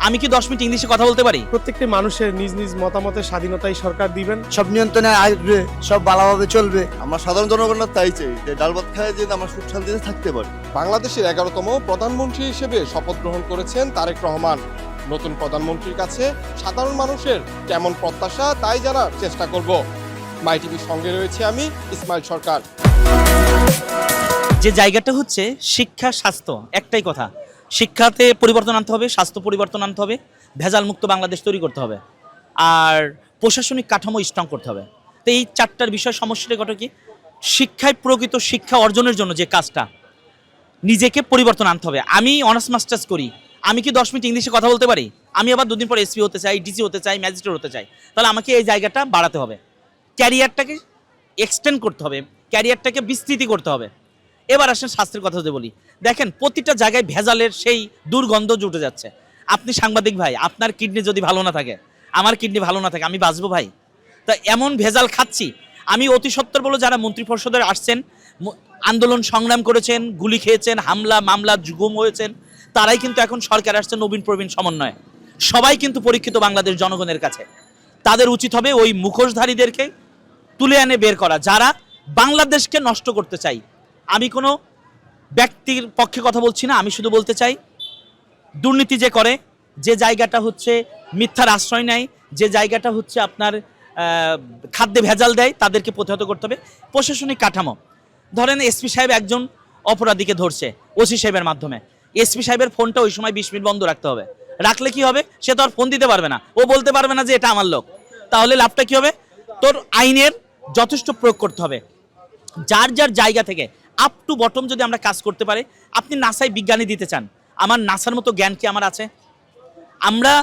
আমি কি 10 মিনিট ইংলিশে কথা বলতে পারি? প্রত্যেকটি মানুষের নিজ নিজ মতামতের স্বাধীনতাই সরকার দিবেন। সব নিয়ন্ত্রণে আসবে, সব ভালোভাবে চলবে। আমরা সাধারণ জনগণরা তাই চাই যে ডাল ভাত খায় যে আমরা সুখ শান্তিতে থাকতে পারি। বাংলাদেশের 11তম প্রধানমন্ত্রী হিসেবে শপথ গ্রহণ করেছেন তারেক রহমান। নতুন প্রধানমন্ত্রীর কাছে সাধারণ মানুষের কেমন প্রত্যাশা তাই জানার চেষ্টা করব। মাই টিভির সঙ্গে রয়েছে আমি ইসমাইল সরকার। যে জায়গাটা হচ্ছে শিক্ষা স্বাস্থ্য, একটাই কথা, শিক্ষাতে পরিবর্তন আনতে হবে, স্বাস্থ্য পরিবর্তন আনতে হবে, ভেজাল মুক্ত বাংলাদেশ তৈরি করতে হবে, আর প্রশাসনিক কাঠামো স্ট্রং করতে হবে। তো এই চারটার বিষয় সমস্যাটা ঘটে কি, শিক্ষায় প্রকৃত শিক্ষা অর্জনের জন্য যে কাজটা, নিজেকে পরিবর্তন আনতে হবে। আমি অনার্স মাস্টার্স করি, আমি কি 10 মিনিট ইংলিশে কথা বলতে পারি? আমি আবার দুদিন পর এসপি হতে চাই, ডিসি হতে চাই, ম্যাজিস্ট্রেট হতে চাই, তাহলে আমাকে এই জায়গাটা বাড়াতে হবে, ক্যারিয়ারটাকে এক্সটেন্ড করতে হবে, ক্যারিয়ারটাকে বিস্তৃতি করতে হবে। এবার আসেন স্বাস্থ্যের কথা যদি বলি, দেখেন প্রতিটা জায়গায় ভেজালের সেই দুর্গন্ধ জুটে যাচ্ছে। আপনি সাংবাদিক ভাই, আপনার কিডনি যদি ভালো না থাকে, আমার কিডনি ভালো না থাকে, আমি বাঁচবো ভাই? তা এমন ভেজাল খাচ্ছি। আমি অতি সত্বর বলো, যারা মন্ত্রিপরিষদের আসছেন, আন্দোলন সংগ্রাম করেছেন, গুলি খেয়েছেন, হামলা মামলা গুম হয়েছেন, তারাই কিন্তু এখন সরকার আসছে নবীন প্রবীণ সমন্বয়ে। সবাই কিন্তু পরীক্ষিত বাংলাদেশ জনগণের কাছে। তাদের উচিত হবে ওই মুখোশধারীদেরকে তুলে এনে বের করা, যারা বাংলাদেশকে নষ্ট করতে চাই। আমি কোনো ব্যক্তির পক্ষে কথা বলছি না, আমি শুধু বলতে চাই, দুর্নীতি যে করে, যে জায়গাটা হচ্ছে মিথ্যার আশ্রয় নেয়, যে জায়গাটা হচ্ছে আপনার খাদ্যে ভেজাল দেয়, তাদেরকে প্রতিহত করতে হবে। প্রশাসনিক কাঠামো, ধরেন এসপি সাহেব একজন অপরাধীকে ধরছে ওসি সাহেবের মাধ্যমে, এসপি সাহেবের ফোনটা ওই সময় 20 মিনিট বন্ধ রাখতে হবে। রাখলে কি হবে, সে তো আর ফোন দিতে পারবে না, ও বলতে পারবে না যে এটা আমার লোক। তাহলে লাভটা কি হবে, তোর আইনের যথেষ্ট প্রয়োগ করতে হবে। যার যার জায়গা থেকে আপ টু বটম যদি আমরা কাজ করতে পারি, আপনি নাসায় বিজ্ঞানী দিতে চান, আমার নাসার মতো জ্ঞান কি আমার আছে? আমরা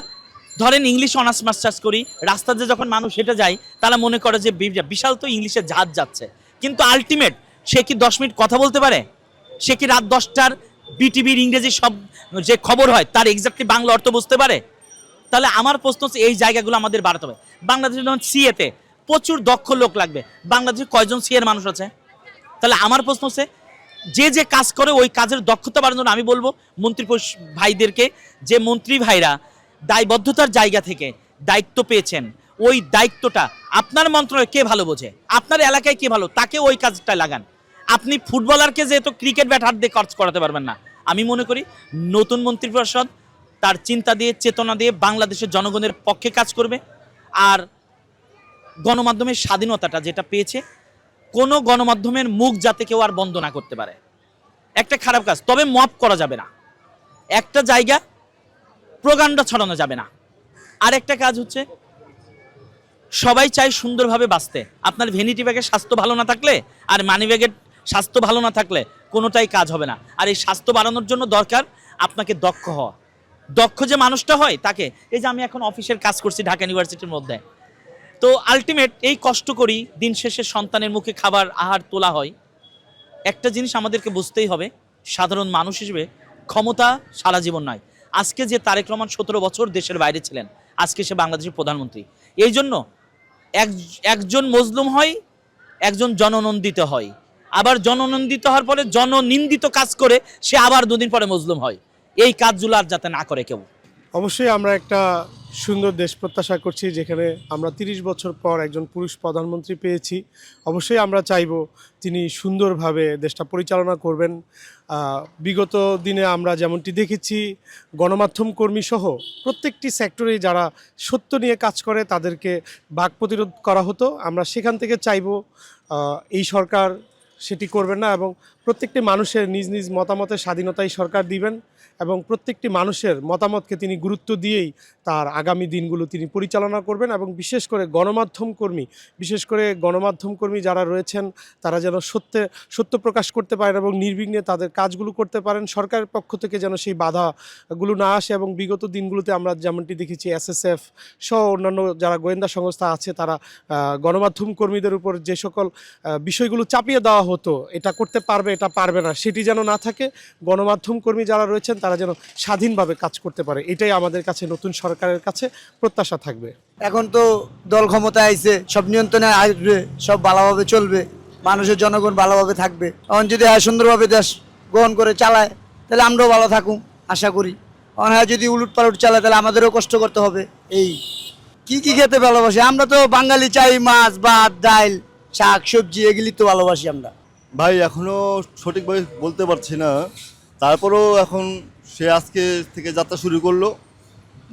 ধরেন ইংলিশ অনার্স মাস্টার্স করি, রাস্তাতে যখন মানুষ হেঁটে যায়, তারা মনে করে যে বিশাল তো ইংলিশে জাহাজ যাচ্ছে, কিন্তু আলটিমেট সে কি 10 মিনিট কথা বলতে পারে? সে কি রাত 10টার বিটিভির ইংরেজি সব যে খবর হয় তার এক্স্যাক্টলি বাংলা অর্থ বুঝতে পারে? তাহলে আমার প্রশ্ন হচ্ছে, এই জায়গাগুলো আমাদের বাড়াতে হবে। বাংলাদেশে যখন সিএতে প্রচুর দক্ষ লোক লাগবে, বাংলাদেশে কয়জন সিএর মানুষ আছে? তাহলে আমার প্রশ্ন হচ্ছে, যে যে কাজ করে ওই কাজের দক্ষতা বাড়ানোর জন্য আমি বলবো মন্ত্রী ভাইদেরকে, যে মন্ত্রী ভাইরা দায়বদ্ধতার জায়গা থেকে দায়িত্ব পেয়েছেন, ওই দায়িত্বটা আপনার মন্ত্রণালয়ে কে ভালো বোঝে, আপনার এলাকায় কে ভালো, তাকে ওই কাজটা লাগান। আপনি ফুটবলারকে যেহেতু ক্রিকেট ব্যাট হাত দিয়ে কাজ করাতে পারবেন না। আমি মনে করি নতুন মন্ত্রিপরিষদ তার চিন্তা দিয়ে, চেতনা দিয়ে বাংলাদেশের জনগণের পক্ষে কাজ করবে। আর গণমাধ্যমের স্বাধীনতাটা যেটা পেয়েছে, কোনো গণমাধ্যমের মুখ যাতে কেউ আর বন্ধ না করতে পারে, একটা খারাপ কাজ, তবে মপ করা যাবে না, একটা জায়গা প্রোপাগান্ডা ছড়ানো যাবে না। আর একটা কাজ হচ্ছে, সবাই চায় সুন্দরভাবে বাঁচতে। আপনার ভ্যানিটি ব্যাগের স্বাস্থ্য ভালো না থাকলে আর মানি ব্যাগের স্বাস্থ্য ভালো না থাকলে কোনোটাই কাজ হবে না। আর এই স্বাস্থ্য বাড়ানোর জন্য দরকার আপনাকে দক্ষ হওয়া। দক্ষ যে মানুষটা হয় তাকে, এই যে আমি এখন অফিসের কাজ করছি ঢাকা ইউনিভার্সিটির মধ্যে, তো আলটিমেট এই কষ্ট করি, দিন শেষে সন্তানের মুখে খাবার আহার তোলা হয়। একটা জিনিস আমাদেরকে বুঝতেই হবে, সাধারণ মানুষ হিসেবে ক্ষমতা সারা জীবন নয়। আজকে যে তারেক রহমান 17 বছর দেশের বাইরে ছিলেন, আজকে সে বাংলাদেশের প্রধানমন্ত্রী। এই জন্য একজন মজলুম হয়, একজন জননন্দিত হয়, আবার জননন্দিত হওয়ার পরে জননিন্দিত কাজ করে সে আবার দুদিন পরে মজলুম হয়। এই কাজগুলো আর যাতে না করে কেউ। অবশ্যই আমরা একটা সুন্দর দেশ প্রত্যাশা করছি, যেখানে আমরা 30 বছর পর একজন পুরুষ প্রধানমন্ত্রী পেয়েছি। অবশ্যই আমরা চাইব তিনি সুন্দরভাবে দেশটা পরিচালনা করবেন। বিগত দিনে আমরা যেমনটি দেখেছি, গণমাধ্যম কর্মী সহ প্রত্যেকটি সেক্টরে যারা সত্য নিয়ে কাজ করে তাদেরকে বাক প্রতিরোধ করা হতো। আমরা সেখান থেকে চাইব এই সরকার সেটি করবেন না, এবং প্রত্যেকটি মানুষের নিজ নিজ মতামতের স্বাধীনতাই সরকার দিবেন, এবং প্রত্যেকটি মানুষের মতামতকে তিনি গুরুত্ব দিয়েই তার আগামী দিনগুলো তিনি পরিচালনা করবেন। এবং বিশেষ করে গণমাধ্যম কর্মী যারা রয়েছেন, তারা যেন সত্য প্রকাশ করতে পারেন এবং নির্বিঘ্নে তাদের কাজগুলো করতে পারেন। সরকারের পক্ষ থেকে যেন সেই বাধাগুলো না আসে। এবং বিগত দিনগুলোতে আমরা যেমনটি দেখেছি, SSF সহ অন্যান্য যারা গোয়েন্দা সংস্থা আছে, তারা গণমাধ্যম কর্মীদের উপর যে সকল বিষয়গুলো চাপিয়ে দেওয়া হতো, এটা করতে পারবে, এটা পারবে না, সেটি যেন না থাকে। গণমাধ্যম কর্মী যারা রয়েছেন তারা যেন স্বাধীনভাবে কাজ করতে পারে, এটাই আমাদের কাছে নতুন সরকারের কাছে প্রত্যাশা থাকবে। এখন তো দল ক্ষমতায় আইছে, সব নিয়ন্ত্রণে আসবে, সব ভালোভাবে চলবে, মানুষের জনগণ ভালোভাবে থাকবে। এখন যদি সুন্দরভাবে দেশ গ্রহণ করে চালায়, তাহলে আমরাও ভালো থাকুন আশা করি। অনায় যদি উলুট পালট চালায় তাহলে আমাদেরও কষ্ট করতে হবে। এই কি কি খেতে ভালোবাসি আমরা, তো বাঙালি চাই মাছ ভাত ডাল শাক সবজি এগুলি তো ভালোবাসি আমরা। ভাই এখনো সঠিকভাবে বলতে পারছি না, তারপরেও এখন সে আজকে থেকে যাত্রা শুরু করলো,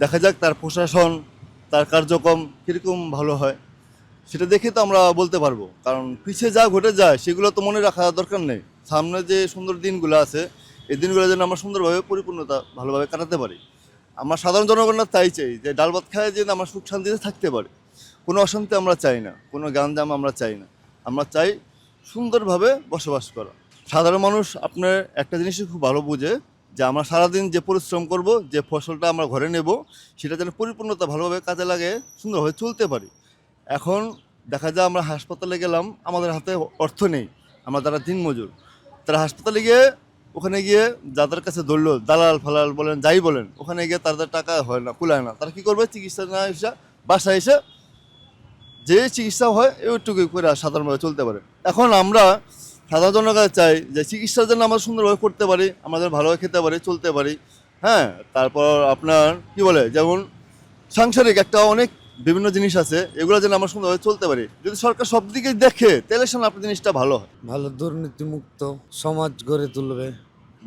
দেখা যাক তার প্রশাসন তার কার্যক্রম কীরকম ভালো হয় সেটা দেখে তো আমরা বলতে পারবো। কারণ পিছিয়ে যা ঘটে যায় সেগুলো তো মনে রাখা দরকার নেই, সামনে যে সুন্দর দিনগুলো আছে এই দিনগুলো যেন আমরা সুন্দরভাবে পরিপূর্ণতা ভালোভাবে কাটাতে পারি। আমরা সাধারণ জনগণরা তাই চাই যে ডাল ভাত খায় যেন আমরা সুখ শান্তিতে থাকতে পারি, কোনো অশান্তি আমরা চাই না, কোনো গাঞ্জাম আমরা চাই না, আমরা চাই সুন্দরভাবে বসবাস করা। সাধারণ মানুষ আপনার একটা জিনিসই খুব ভালো বুঝে যে আমরা সারাদিন যে পরিশ্রম করব, যে ফসলটা আমরা ঘরে নেব সেটা যেন পরিপূর্ণতা ভালোভাবে কাজে লাগে, সুন্দরভাবে চলতে পারি। এখন দেখা যায় আমরা হাসপাতালে গেলাম, আমাদের হাতে অর্থ নেই, আমরা যারা দিনমজুর তারা হাসপাতালে গিয়ে ওখানে গিয়ে যাদের কাছে ধরলো দালাল ফালাল বলেন যাই বলেন, ওখানে গিয়ে তাদের টাকা হয় না, কুলায় না, তারা কী করবে চিকিৎসা না এসে বাসায় এসে যে চিকিৎসা হয় এইটুকুই করে সাধারণভাবে চলতে পারে। এখন আমরা সাধারণ জনগণ চাই যে চিকিৎসার জন্য আমরা সুন্দরভাবে করতে পারি, আমাদের ভালোভাবে খেতে পারি চলতে পারি। হ্যাঁ, তারপর আপনার কি বলে যেমন সাংসারিক একটা অনেক বিভিন্ন জিনিস আছে, এগুলো যেন আমরা সুন্দরভাবে চলতে পারি। যদি সরকার সব দিকে দেখে তাহলে সামনে আপনার জিনিসটা ভালো হয়। ভালো দুর্নীতিমুক্ত সমাজ গড়ে তুলবে,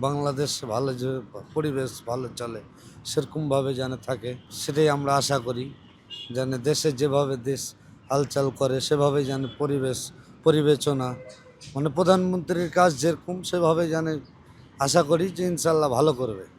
বাংলাদেশ ভালো যে পরিবেশ ভালো চলে সেরকমভাবে যেন থাকে সেটাই আমরা আশা করি। যেন দেশে যেভাবে দেশ হালচাল করে সেভাবে যেন পরিবেশ পরিবেচনা মানে প্রধানমন্ত্রীর কাজ যেরকম সেভাবে যেন আশা করি যে ইনশাল্লাহ ভালো করবে।